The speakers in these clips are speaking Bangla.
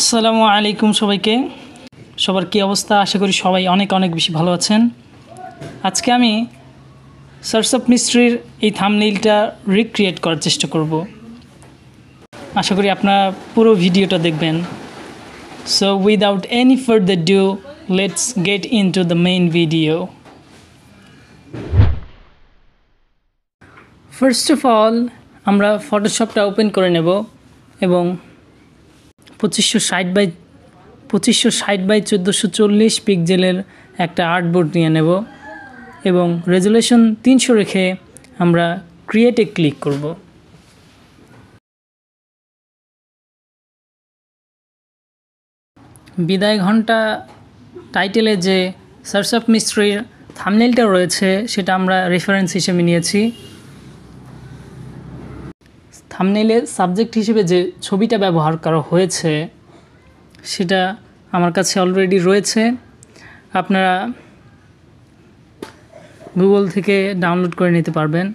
আসসালামু আলাইকুম সবাইকে। সবার কী অবস্থা? আশা করি সবাই অনেক অনেক বেশি ভালো আছেন। আজকে আমি সার্চ অফ মিস্ট্রির এই থাম্বনেইলটা রিক্রিয়েট করার চেষ্টা করব। আশা করি আপনারা পুরো ভিডিওটা দেখবেন। So without any further do, let's get into the main video. First of all আমরা ফটোশপটা ওপেন করে নেব এবং 2560 বাই 1440 পিক্সেলের একটা আর্টবোর্ড নিয়ে নেব এবং রেজুলেশন 300 রেখে আমরা ক্রিয়েটে ক্লিক করব। বিদায় ঘন্টা টাইটেলে যে সার্চ অফ মিস্ট্রির থাম্বনেইলটা রয়েছে সেটা আমরা রেফারেন্স হিসেবে নিয়েছি। থাম্বনেইলের সাবজেক্ট হিসেবে যে ছবিটা ব্যবহার করা হয়েছে সেটা আমার কাছে অলরেডি রয়েছে, আপনারা গুগল থেকে ডাউনলোড করে নিতে পারবেন।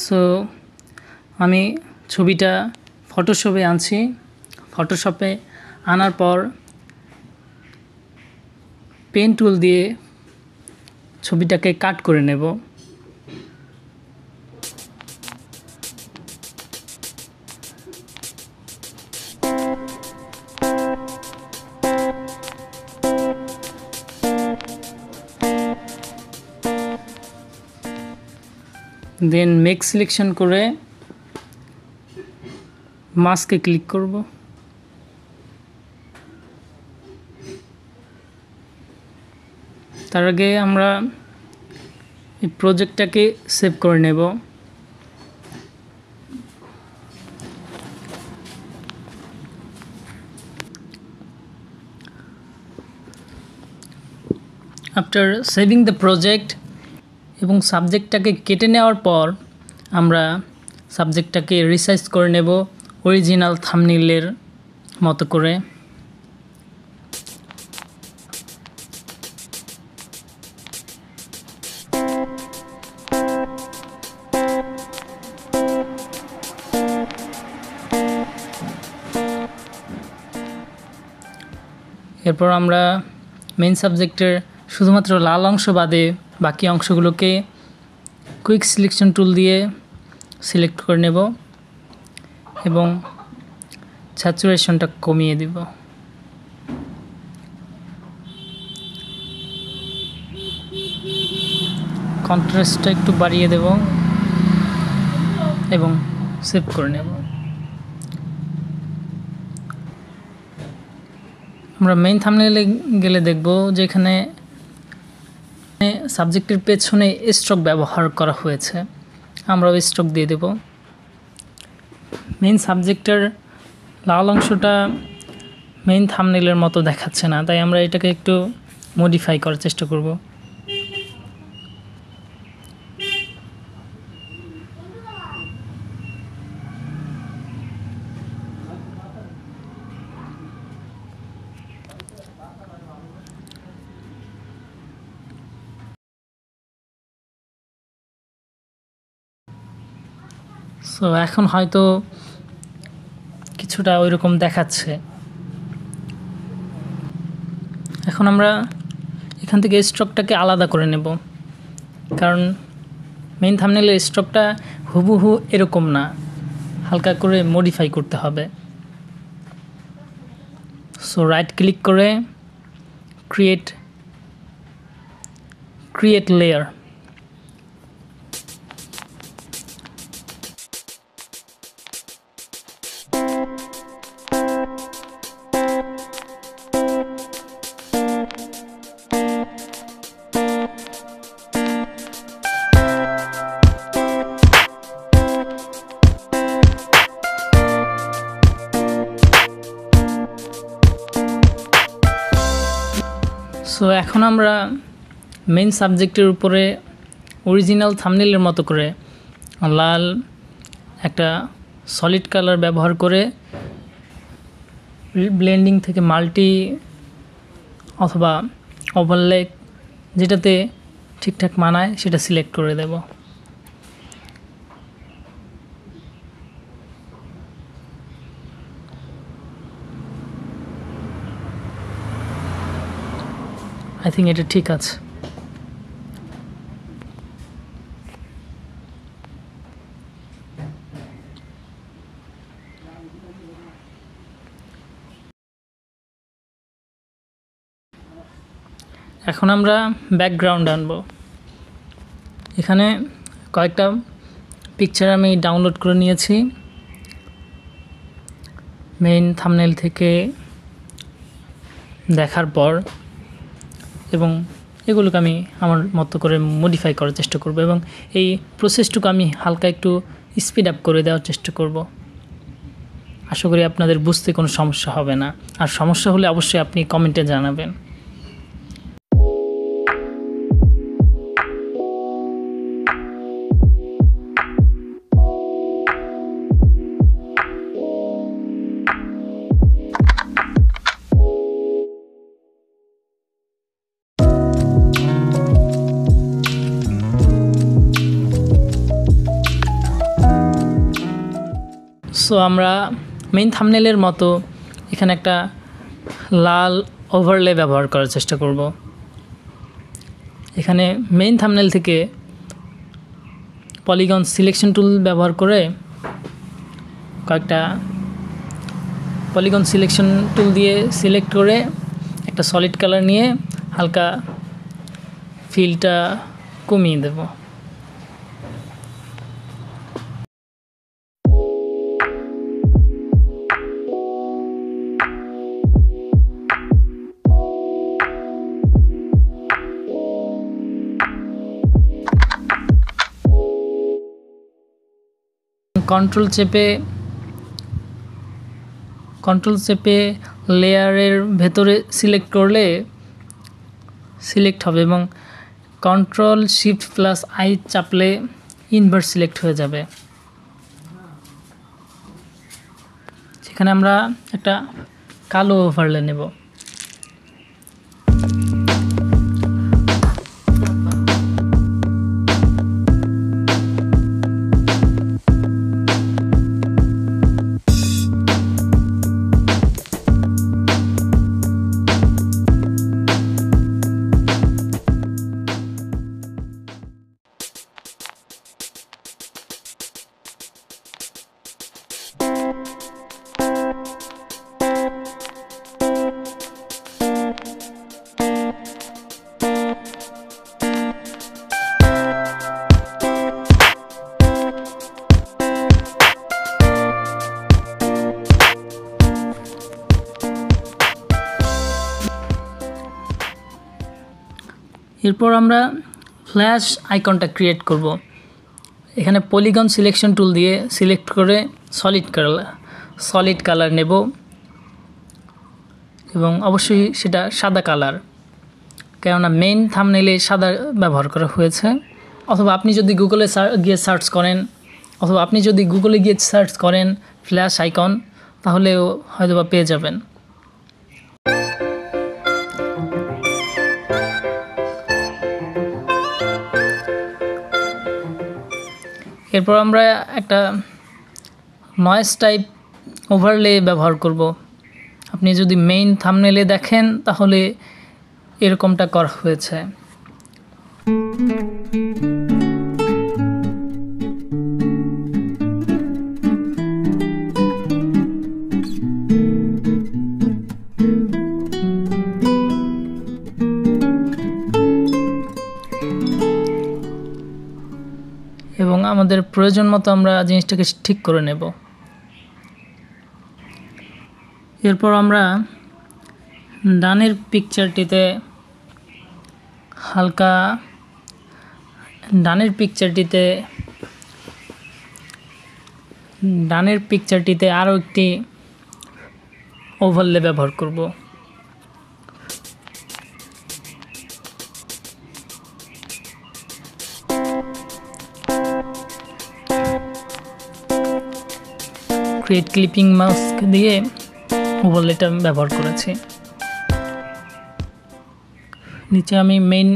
সো আমি ছবিটা ফটোশপে আনছি। ফটোশপে আনার পর পেন টুল দিয়ে ছবিটাকে কাট করে নেব। দেন মেক সিলেকশন করে মাস্কে ক্লিক করব। তার আগে আমরা এই প্রজেক্টটাকে সেভ করে নেব। আফটার সেভিং দ্য প্রজেক্ট এবং সাবজেক্টটাকে কেটে নেওয়ার পর আমরা সাবজেক্টটাকে রিসাইজ করে নেব অরিজিনাল থাম্বনেইলের মতো করে। এরপর আমরা মেইন সাবজেক্টের শুধুমাত্র লাল অংশ বাদে বাকি অংশগুলোকে কুইক সিলেকশন টুল দিয়ে সিলেক্ট করে নেব এবং স্যাচুরেশনটা কমিয়ে দিব। কন্ট্রাস্টটা একটু বাড়িয়ে দেব এবং সেভ করে নেব। আমরা মেইন থাম্বনেইলে গেলে দেখব যেখানে সাবজেক্টের পেছনে স্ট্রোক ব্যবহার করা হয়েছে, আমরা ওই স্ট্রোক দিয়ে দেব। মেইন সাবজেক্টের লাল অংশটা মেইন থাম্বনেইলের মতো দেখাচ্ছে না, তাই আমরা এটাকে একটু মডিফাই করার চেষ্টা করব। সো এখন হয়তো কিছুটা ওইরকম দেখাচ্ছে। এখন আমরা এখান থেকে স্ট্রোকটাকে আলাদা করে নেব, কারণ মেইন থাম্বনেইলের স্ট্রোকটা হুবহু এরকম না, হালকা করে মডিফাই করতে হবে। সো রাইট ক্লিক করে ক্রিয়েট লেয়ার। সো এখন আমরা মেইন সাবজেক্টের উপরে অরিজিনাল থাম্বনেইলের মতো করে লাল একটা সলিড কালার ব্যবহার করে ব্লেন্ডিং থেকে মাল্টি অথবা ওভারলে যেটাতে ঠিকঠাক মানায় সেটা সিলেক্ট করে দেব। আই থিঙ্ক এটা ঠিক আছে। এখন আমরা ব্যাকগ্রাউন্ড আনবো। এখানে কয়েকটা পিকচার আমি ডাউনলোড করে নিয়েছি মেইন থাম্বনেল থেকে দেখার পর, এবং এগুলোকে আমি আমার মতো করে মডিফাই করার চেষ্টা করব এবং এই প্রসেসটুকু আমি হালকা একটু স্পিড আপ করে দেওয়ার চেষ্টা করব। আশা করি আপনাদের বুঝতে কোনো সমস্যা হবে না, আর সমস্যা হলে অবশ্যই আপনি কমেন্টে জানাবেন। সো আমরা মেইন থাম্বনেলের মতো এখানে একটা লাল ওভারলে ব্যবহার করার চেষ্টা করব। এখানে মেইন থাম্বনেল থেকে পলিগন সিলেকশন টুল ব্যবহার করে কয়েকটা পলিগন সিলেকশন টুল দিয়ে সিলেক্ট করে একটা সলিড কালার নিয়ে হালকা ফিলটা কমিয়ে দেব। কন্ট্রোল চেপে লেয়ারের ভেতরে সিলেক্ট করলে সিলেক্ট হবে, এবং কন্ট্রোল শিফট প্লাস আই চাপলে ইনভার্স সিলেক্ট হয়ে যাবে। সেখানে আমরা একটা কালো ওভারলে নেব। এরপর আমরা ফ্ল্যাশ আইকনটা ক্রিয়েট করব। এখানে পলিগন সিলেকশন টুল দিয়ে সিলেক্ট করে সলিড কালার নেব, এবং অবশ্যই সেটা সাদা কালার, কেননা মেইন থাম্বনেইলে সাদা ব্যবহার করা হয়েছে। অথবা আপনি যদি গুগলে গিয়ে সার্চ করেন ফ্ল্যাশ আইকন, তাহলেও হয়তোবা পেয়ে যাবেন। এরপর আমরা একটা নয়েজ টাইপ ওভারলে ব্যবহার করব। আপনি যদি মেইন থাম্বনেইলে দেখেন তাহলে এরকমটা করা হয়েছে। এবং আমাদের প্রয়োজন মতো আমরা জিনিসটাকে ঠিক করে নেব। এরপর আমরা ডানের পিকচারটিতে আরও একটি ওভারলে ব্যবহার করব। ক্রিয়েট ক্লিপিং মাস্ক দিয়ে ওভারলেটা ব্যবহার করেছি। নিচে আমি মেইন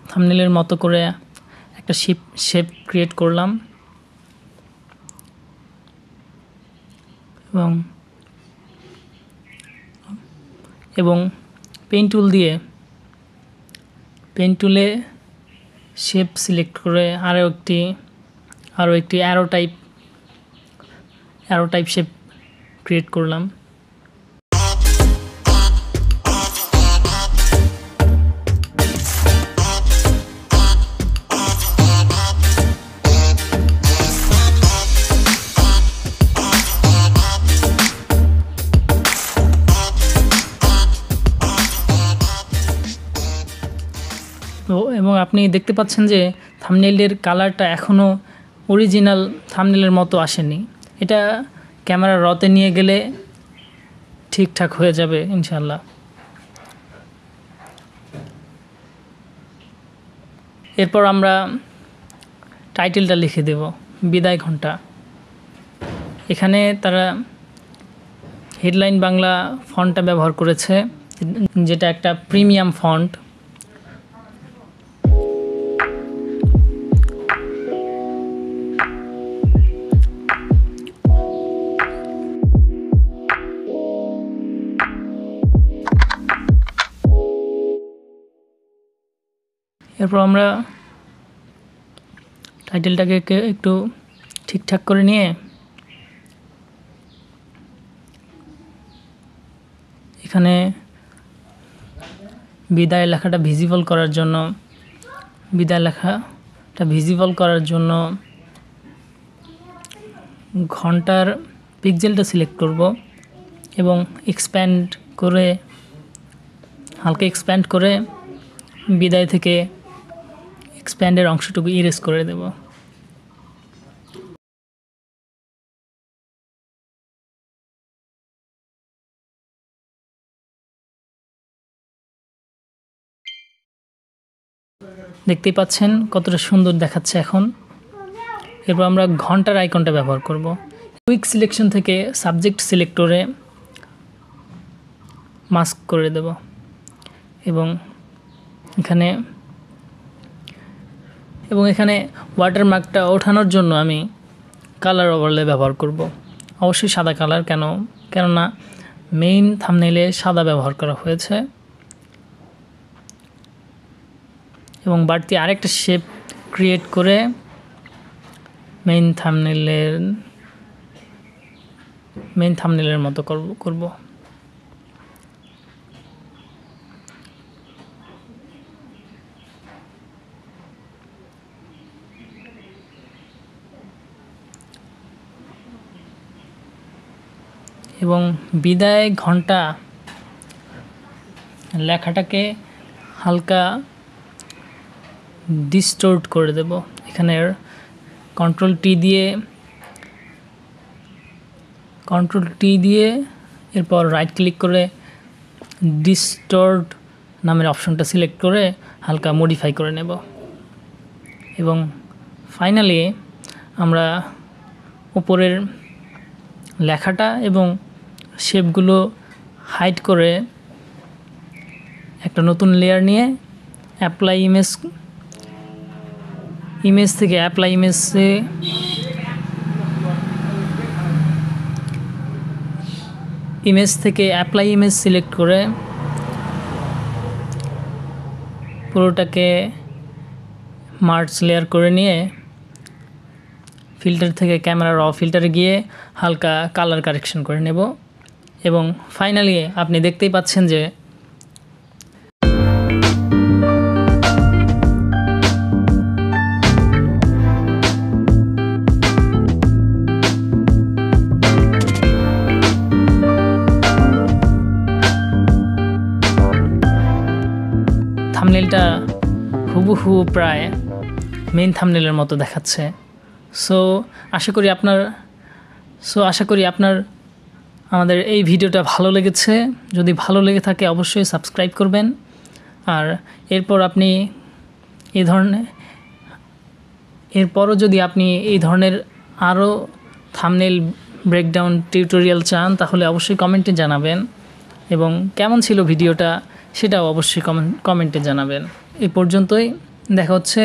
থাম্বনেইলের মতো করে একটা শেপ ক্রিয়েট করলাম, এবং পেইন্ট টুল দিয়ে পেন টুলে শেপ সিলেক্ট করে আরও একটি অ্যারো টাইপ শেপ ক্রিয়েট করলাম। এবং আপনি দেখতে পাচ্ছেন যে থাম্বনেইলের কালারটা এখনও অরিজিনাল থাম্বনেইলের মতো আসেনি। এটা ক্যামেরা রতে নিয়ে গেলে ঠিকঠাক হয়ে যাবে ইনশাআল্লাহ। এরপর আমরা টাইটেলটা লিখে দেব বিদায় ঘণ্টা। এখানে তারা হেডলাইন বাংলা ফন্টটা ব্যবহার করেছে, যেটা একটা প্রিমিয়াম ফন্ট। এরপর আমরা টাইটেলটাকে একটু ঠিকঠাক করে নিয়ে এখানে বিদায় লেখাটা ভিজিবল করার জন্য ঘন্টার পিক্সেলটা সিলেক্ট করব এবং হালকা এক্সপ্যান্ড করে বিদায় থেকে এক্সপ্যান্ডের অংশটুকু ইরেজ করে দেব। দেখতেই পাচ্ছেন কতটা সুন্দর দেখাচ্ছে এখন। এরপর আমরা ঘন্টার আইকনটা ব্যবহার করব। কুইক সিলেকশন থেকে সাবজেক্ট সিলেক্ট করে মাস্ক করে দেব এবং এখানে ওয়াটারমার্কটা ওঠানোর জন্য আমি কালার ওভারলে ব্যবহার করব। অবশ্যই সাদা কালার, কেননা মেইন থাম্বনেইলে সাদা ব্যবহার করা হয়েছে। এবং বাড়তি আরেকটা শেপ ক্রিয়েট করে মেইন থাম্বনেইলের মতো করব। এবং বিদায় ঘন্টা লেখাটাকে হালকা ডিস্টোর্ট করে দেব। এখানে কন্ট্রোল টি দিয়ে এরপর রাইট ক্লিক করে ডিস্টোর্ট নামের অপশনটা সিলেক্ট করে হালকা মডিফাই করে নেব। এবং ফাইনালি আমরা উপরের লেখাটা এবং শেপগুলো হাইড করে একটা নতুন লেয়ার নিয়ে অ্যাপ্লাই ইমেজ থেকে অ্যাপ্লাই ইমেজ সিলেক্ট করে পুরোটাকে মার্জ লেয়ার করে নিয়ে ফিল্টার থেকে ক্যামেরা র ফিল্টারে গিয়ে হালকা কালার কারেকশন করে নেব। এবং ফাইনালি আপনি দেখতেই পাচ্ছেন যে থাম্বনেইলটা হুবহু প্রায় মেইন থাম্বনেইলের মতো দেখাচ্ছে। সো আশা করি আপনার আমাদের এই ভিডিওটা ভালো লেগেছে। যদি ভালো লেগে থাকে অবশ্যই সাবস্ক্রাইব করবেন। আর এরপরও যদি আপনি এই ধরনের আরও থাম্বনেইল ব্রেকডাউন টিউটোরিয়াল চান তাহলে অবশ্যই কমেন্টে জানাবেন, এবং কেমন ছিল ভিডিওটা সেটাও অবশ্যই কমেন্টে জানাবেন। এই পর্যন্তই, দেখা হচ্ছে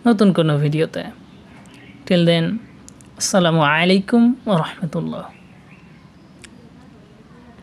নতুন কোনো ভিডিওতে। টিল দেন, আসসালামু আলাইকুম ওয়া রাহমাতুল্লাহ।